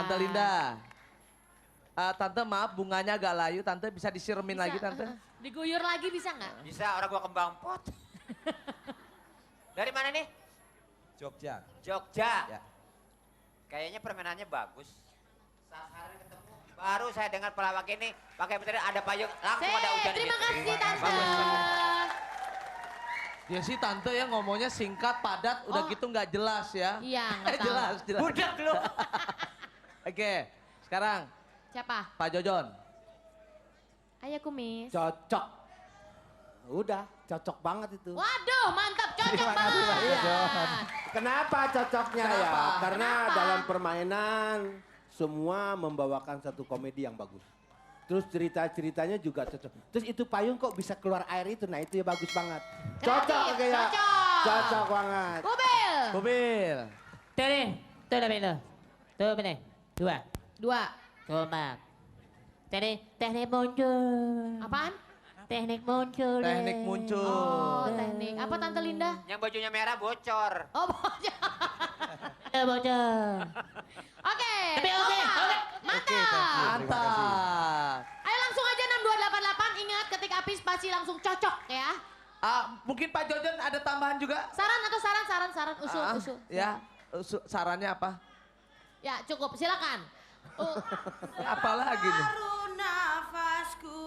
Tante Linda. Tante maaf bunganya agak layu, Tante bisa disiremin Bisa, lagi Tante? Diguyur lagi bisa nggak? Bisa, orang gua kembang pot. Dari mana nih? Jogja. Jogja. Ya. Kayaknya permainannya bagus. Sehari ketemu. Baru saya dengar pelawak ini pakai materi ada payung, langsung ada hujan. Terima kasih Tante. Ya sih Tante ya ngomongnya singkat, padat, udah Oh. gitu nggak jelas ya. Iya, nggak tahu. jelas. Budak lu. Oke, sekarang Siapa? Pak Jojon. Ayah Kumis. Cocok. Udah, cocok banget itu. Waduh, mantap, cocok Terima kasih, Pak banget. Jojon. Kenapa cocoknya ya? Kenapa? Karena Kenapa? dalam permainan semua membawakan satu komedi yang bagus. Terus cerita-ceritanya juga cocok. Terus itu payung kok bisa keluar air itu, nah itu ya bagus banget. Cocok Kreatif, oke ya. cocok. Cocok banget. Kubil. Mobil. Tuh udah bener. Tuh bener. Dua. 2. Coba. Teknik muncul. Apaan? Teknik muncul. Teknik muncul. Oh, teknik. Apa Tante Linda? Yang bajunya merah bocor. Oh, bocor. Bocor. Oke. Tapi oke, Nova. oke. Mantap. Mantap. Ayo langsung aja 6288. Ingat ketika habis pasti langsung cocok ya. Mungkin Pak Jojon ada tambahan juga? Saran atau saran, usul. Ya, sarannya apa? Ya, cukup. Silakan. Apalagi nih? Baru nafasku.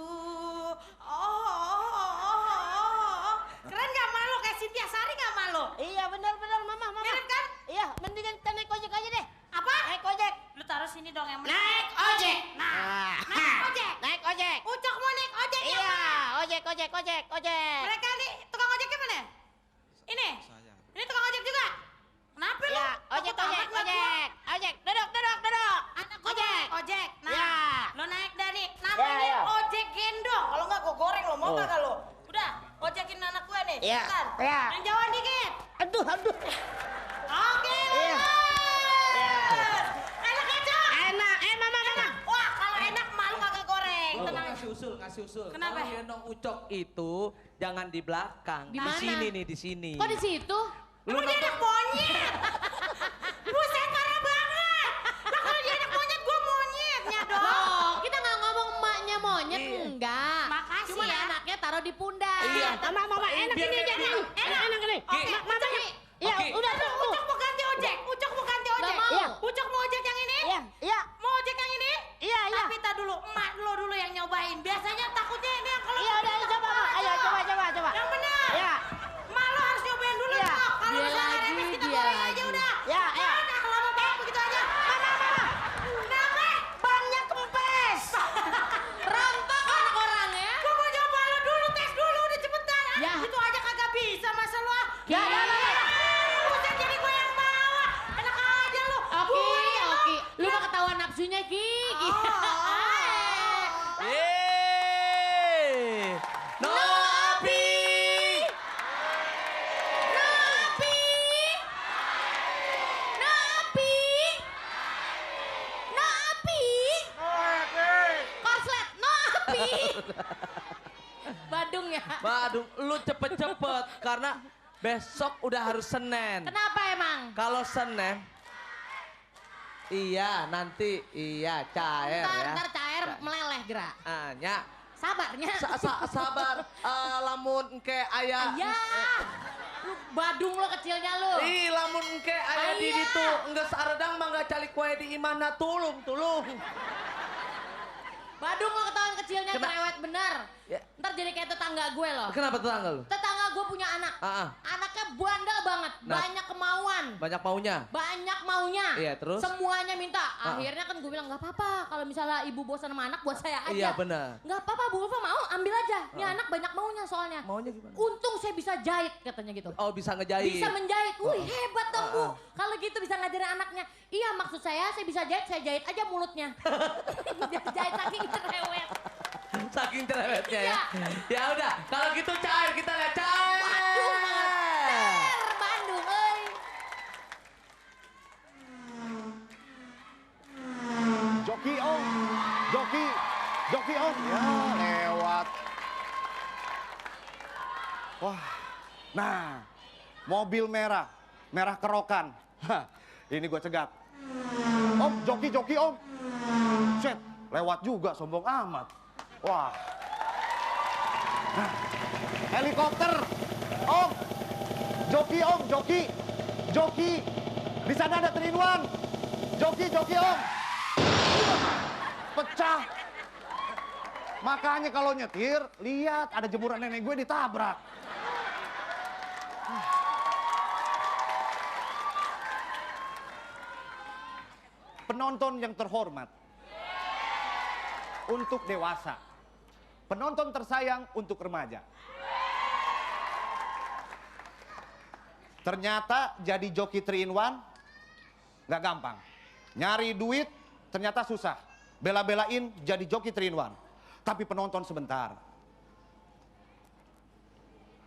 Keren gak malu kayak Cynthia Sari gak malu? Iya benar mama. Keren kan? Iya, mendingan kita naik ojek aja deh. Apa? Naik ojek. Lu taruh sini dong yang Naik ojek. Nah, naik ojek. Naik ojek. Ucok mau naik ojek ya, Iya, Pak? ojek. Mereka nih tukang ojeknya mana? Ini? Ini tukang ojek juga? Kenapa lu? Ya, ojek. Duduk. Anak gua ojek. Nah, Ya. lo naik dari namanya Ya. ojek gendong. Kalau nggak gua goreng lo, mau nggak lo? Udah, ojekin anak gue nih. Ya. Cepetan. Ya. Yang jauhan dikit. Aduh. Oke, Iya. lanjut. Enak aja. Enak. Mama. Wah, kalau enak malu kagak goreng. Tenang aja. Ngasih usul. Kenapa? Kalau gendong Ucok itu jangan di belakang. Di mana? sini nih, di sini. Kok di situ? Emang dia anak monyet. Buset, parah banget. Lah kalau dia anak monyet, gue monyetnya dong. Loh, kita nggak ngomong emaknya monyet, Iya. enggak. Makasih Cuma ya. anaknya taruh di pundak. Iya. Mama, enak Biar ini aja. dia- Enak ini. Oke, Mamanya. Iya, Oke. udah tuh. Ucok mau ganti ojek. Ucok mau ganti ojek. Nggak mau. Iya. Ucok mau ojek yang ini? Iya. Mau ojek yang ini? Iya. Tapi tak dulu, emak lo dulu yang nyobain. Biasanya takutnya ini yang kalau Iya, udah coba, Ma. Ayo coba. Yang benar. Iya. Mak lo harus nyobain dulu Iya. dong. Kalau Dia misalnya lagi, remes kita dia goreng lagi. aja udah. Ya. Nah, lama banget begitu aja. Mama. Kenapa? Banyak kempes. Rontok anak orang ya. Gua mau nyoba lo dulu, tes dulu udah cepetan. Ya. Itu aja kagak bisa masa lo. Ya. Buset, jadi gue yang bawa. Enak aja lo. Oke. Lu udah ketahuan nafsunya, Ki. Yeay. No api. Korslet, no api. Badung ya. Waduh, lu cepet-cepet karena besok udah harus Senin. Kenapa emang? Kalau Senin, iya nanti cair ya. Ntar cair meleleh gerak. Ya. Sabarnya. Sabar, lamun ke ayah. Ya. Lu badung lo kecilnya lu. Ih, lamun ke ayah di Aya. ditu enggak saredang mah enggak calik kue di imahna tulung. Badung lo ketahuan kecilnya Kena- cerewet bener. Ya. Ntar jadi kayak tetangga gue loh. Kenapa tetangga lu? Tetangga gue punya anak. Anaknya bandel banget. Nah. Banyak kemauan. Banyak maunya. Banyak maunya. Iya, terus? Semuanya minta. Akhirnya kan gue bilang nggak apa-apa. Kalau misalnya ibu bosan sama anak buat saya aja. Iya, benar. Nggak apa-apa Bu Ulfa mau ambil aja. Ini anak banyak maunya soalnya. Maunya gimana? Untung saya bisa jahit katanya gitu. Oh, bisa ngejahit. Bisa menjahit. Wih hebat dong Bu. Kalau gitu bisa ngajarin anaknya. Iya maksud saya bisa jahit, saya jahit aja mulutnya. Dia jahit saking cerewet. Saking cerewetnya ya. Iya. Ya udah, kalau gitu cair kita lihat cair. Waduh banget. Bandung euy. Joki om, joki om, ya lewat. Wah, nah mobil merah kerokan. Hah, ini gue cegat. Om, joki om. Set, lewat juga sombong amat. Wah. Nah, helikopter. Om. Joki. Joki. Di sana ada 3-in-1. Joki om. Pecah. Makanya kalau nyetir, lihat ada jemuran nenek gue ditabrak. Penonton yang terhormat untuk dewasa. Penonton tersayang untuk remaja. Ternyata jadi joki 3-in-1 nggak gampang. Nyari duit ternyata susah. Bela-belain jadi joki 3-in-1. Tapi penonton sebentar.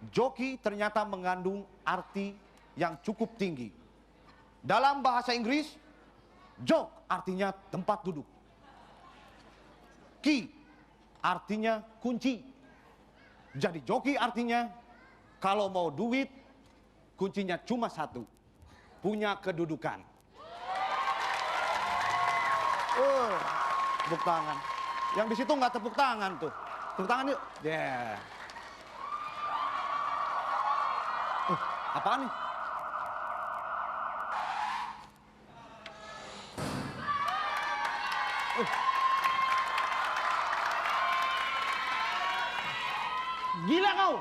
Joki ternyata mengandung arti yang cukup tinggi. Dalam bahasa Inggris, jok artinya tempat duduk. Key artinya kunci. Jadi joki artinya kalau mau duit, kuncinya cuma satu. Punya kedudukan. Tepuk tangan. Yang di situ nggak tepuk tangan tuh. Tepuk tangan yuk. Yeah. Apaan nih? Gila kau!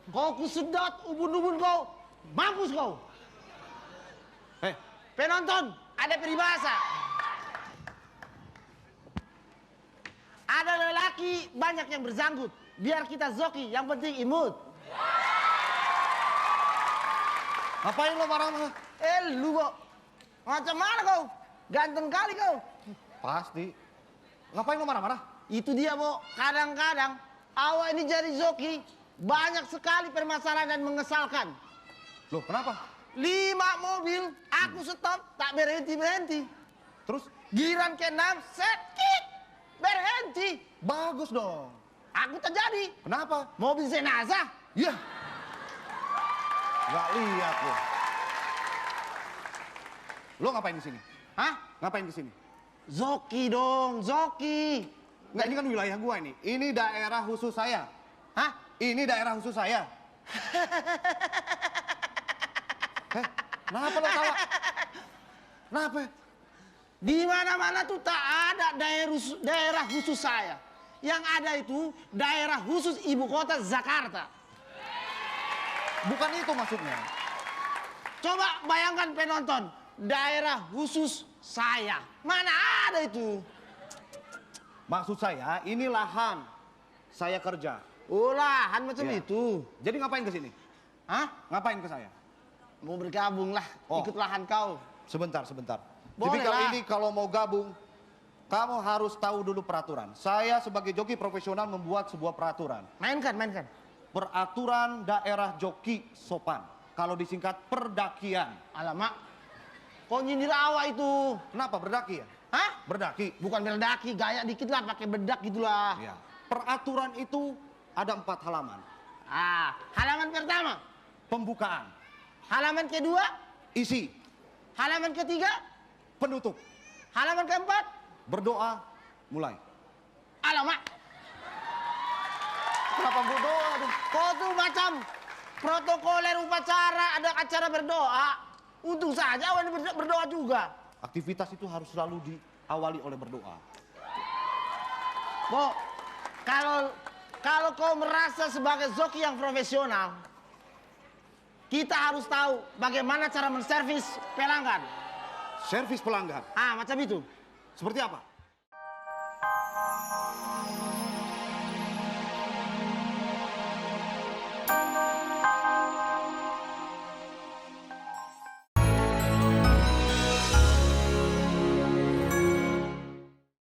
Kau kusedot ubun-ubun kau. Mampus kau. Penonton, ada peribahasa. Ada lelaki banyak yang berzanggut. Biar kita zoki, yang penting imut. Ngapain lo marah-marah? Lu kok. Macam mana kau? Ganteng kali kau. Pasti. Ngapain lo marah-marah? Itu dia, Bo. Kadang-kadang awak ini jadi zoki banyak sekali permasalahan dan mengesalkan. Loh, kenapa? 5 mobil, aku stop, tak berhenti-berhenti. Terus? Giran ke-6, sekit, berhenti. Bagus dong. Aku terjadi. Kenapa? Mobil jenazah. Iya. Nggak lihat lo. Lo ngapain di sini? Hah? Ngapain di sini? Zoki dong, zoki. Nggak, ini kan wilayah gua ini. Ini daerah khusus saya. Hah? Ini daerah khusus saya. Kenapa lo tawa? Kenapa? Di mana-mana tuh tak ada daerah khusus saya. Yang ada itu daerah khusus ibu kota Jakarta. Bukan itu maksudnya. Coba bayangkan penonton, daerah khusus saya. Mana ada itu? Maksud saya, ini lahan. Saya kerja. Oh, lahan macam Iya. itu. Jadi ngapain ke sini? Hah? Ngapain ke saya? Mau bergabung lah, Oh. ikut lahan kau. Sebentar. Boleh Tipikal lah. ini kalau mau gabung, kamu harus tahu dulu peraturan. Saya sebagai joki profesional membuat sebuah peraturan. Mainkan. Peraturan daerah joki sopan. Kalau disingkat perdakian. Alamak, kau nyindir awak itu. Kenapa berdaki ya? Hah? Berdaki. Bukan berdaki, gaya dikit lah, pakai bedak gitulah. Ya. Peraturan itu ada 4 halaman. Halaman pertama, Pembukaan, halaman kedua, isi, halaman ketiga, penutup, halaman keempat. berdoa, mulai. Alamak, Kenapa berdoa? kau tuh macam protokoler upacara, ada acara berdoa. Untung saja awak ini berdoa juga. Aktivitas itu harus selalu diawali oleh berdoa. Bo, kalau kau merasa sebagai joki yang profesional, kita harus tahu bagaimana cara menservis pelanggan. Servis pelanggan. Macam itu. Seperti apa?